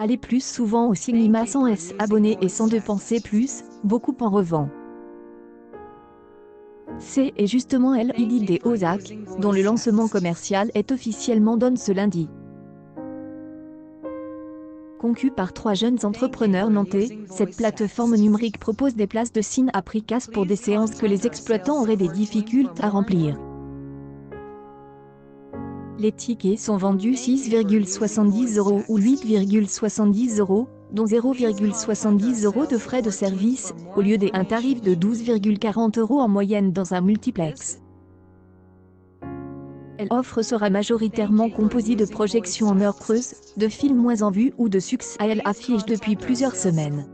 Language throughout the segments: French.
Allez plus souvent au cinéma sans s'abonner et sans dépenser plus, beaucoup en revend. C'est justement l'idée des Ozak, dont le lancement commercial est officiellement donné ce lundi. Conçue par 3 jeunes entrepreneurs nantais, cette plateforme numérique propose des places de ciné à prix casse pour des séances que les exploitants auraient des difficultés à remplir. Les tickets sont vendus 6,70 € ou 8,70 €, dont 0,70 € de frais de service, au lieu d'un tarif de 12,40 € en moyenne dans un multiplex. L'offre sera majoritairement composée de projections en heure creuse, de films moins en vue ou de succès à l'affiche depuis plusieurs semaines.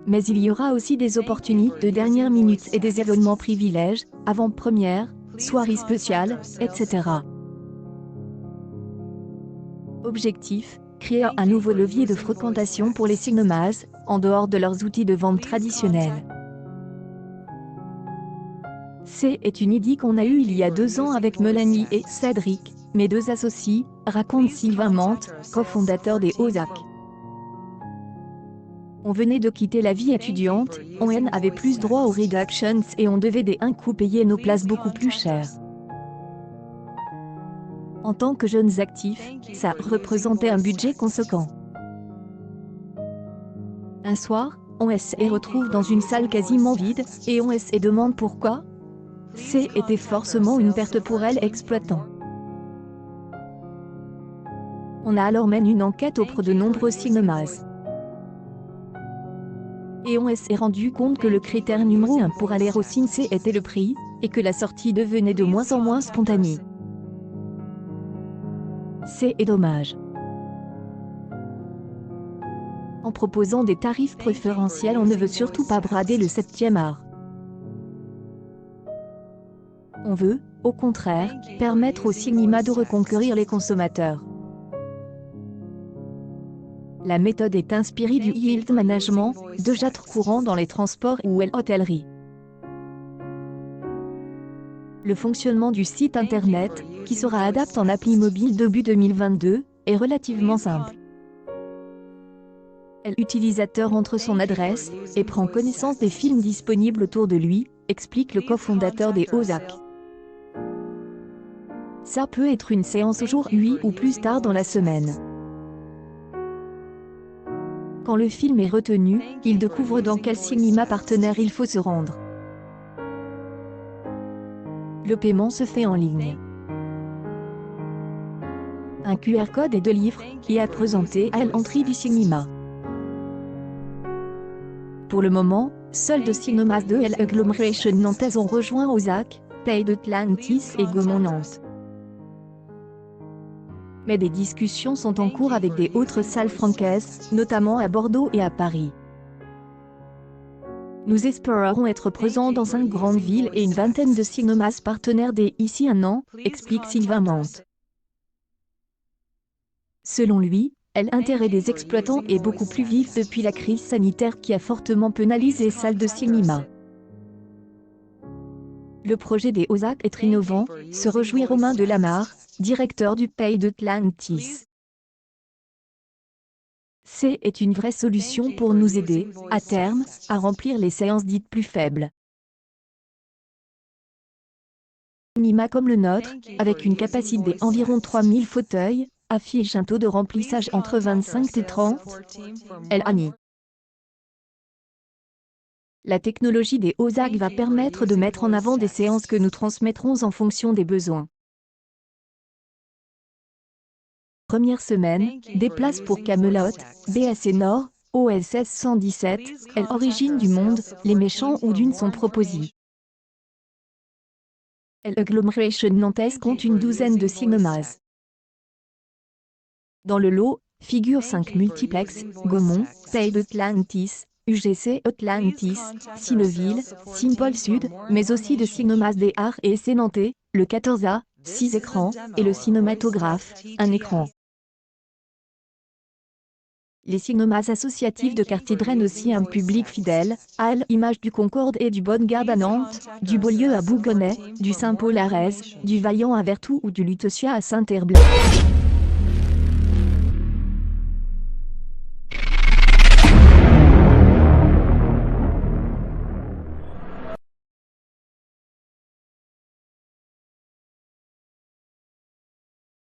Mais il y aura aussi des opportunités de dernière minute et des événements privilèges, avant-première, soirées spéciales, etc. Objectif, créer un nouveau levier de fréquentation pour les cinémas, en dehors de leurs outils de vente traditionnels. C'est une idée qu'on a eue il y a 2 ans avec Mélanie et Cédric, mes 2 associés, raconte Sylvain Mante, cofondateur des Ozak. On venait de quitter la vie étudiante, on avait plus droit aux reductions et on devait d'un coup payer nos places beaucoup plus chères. En tant que jeunes actifs, ça représentait un budget conséquent. Un soir, on se retrouve dans une salle quasiment vide, et on se demande pourquoi. C'était forcément une perte pour l'exploitant. On a alors mené une enquête auprès de nombreux cinémas. Et on s'est rendu compte que le critère numéro 1 pour aller au ciné était le prix, et que la sortie devenait de moins en moins spontanée. C'est dommage. En proposant des tarifs préférentiels, on ne veut surtout pas brader le 7e art. On veut, au contraire, permettre au cinéma de reconquérir les consommateurs. La méthode est inspirée du yield management, déjà trop courant dans les transports ou l'hôtellerie. Le fonctionnement du site internet, qui sera adapté en appli mobile début 2022, est relativement simple. L'utilisateur entre son adresse et prend connaissance des films disponibles autour de lui, explique le cofondateur des Ozak. Ça peut être une séance aujourd'hui ou plus tard dans la semaine. Quand le film est retenu, il découvre dans quel cinéma partenaire il faut se rendre. Le paiement se fait en ligne. Un QR code est de livre et à présenter à l'entrée du cinéma. Pour le moment, seuls 2 cinémas de l'agglomération nantaise ont rejoint Ozak, Pays d'Atlantis et Gaumont Nantes. Mais des discussions sont en cours avec des autres salles francaises, notamment à Bordeaux et à Paris. Nous espérons être présents dans une grande ville et une vingtaine de cinémas partenaires d'ici 1 an, explique Sylvain Mante. Selon lui, l'intérêt des exploitants est beaucoup plus vif depuis la crise sanitaire qui a fortement pénalisé les salles de cinéma. Le projet des Ozak est innovant, se réjouit Romain Delamarre, directeur du Pays d'Atlantis. C'est une vraie solution pour nous aider, à terme, à remplir les séances dites plus faibles. Un cinéma comme le nôtre, avec une capacité d'environ 3000 fauteuils, affiche un taux de remplissage entre 25 et 30. l'année. La technologie des Ozak va permettre de mettre en avant des séances que nous transmettrons en fonction des besoins. Première semaine, des places pour Camelot, BSC Nord, OSS 117, l'origine du monde, Les Méchants ou Dune sont proposés. L'agglomération nantaise compte une douzaine de cinémas. Dans le lot, figurent 5 multiplex, Gaumont, Pays d'Atlantis, UGC Atlantis, Cineville, Cinépole Sud, mais aussi de cinémas des Arts et essais nantais, le 14A, 6 écrans, et le cinématographe, 1 écran. Les cinémas associatifs de quartier drainent aussi un public fidèle, à l'image du Concorde et du Bonne-Garde à Nantes, du Beaulieu à Bougonnet, du Saint-Paul à Rèze, du Vaillant à Vertou ou du Lutetia à Saint-Herblain.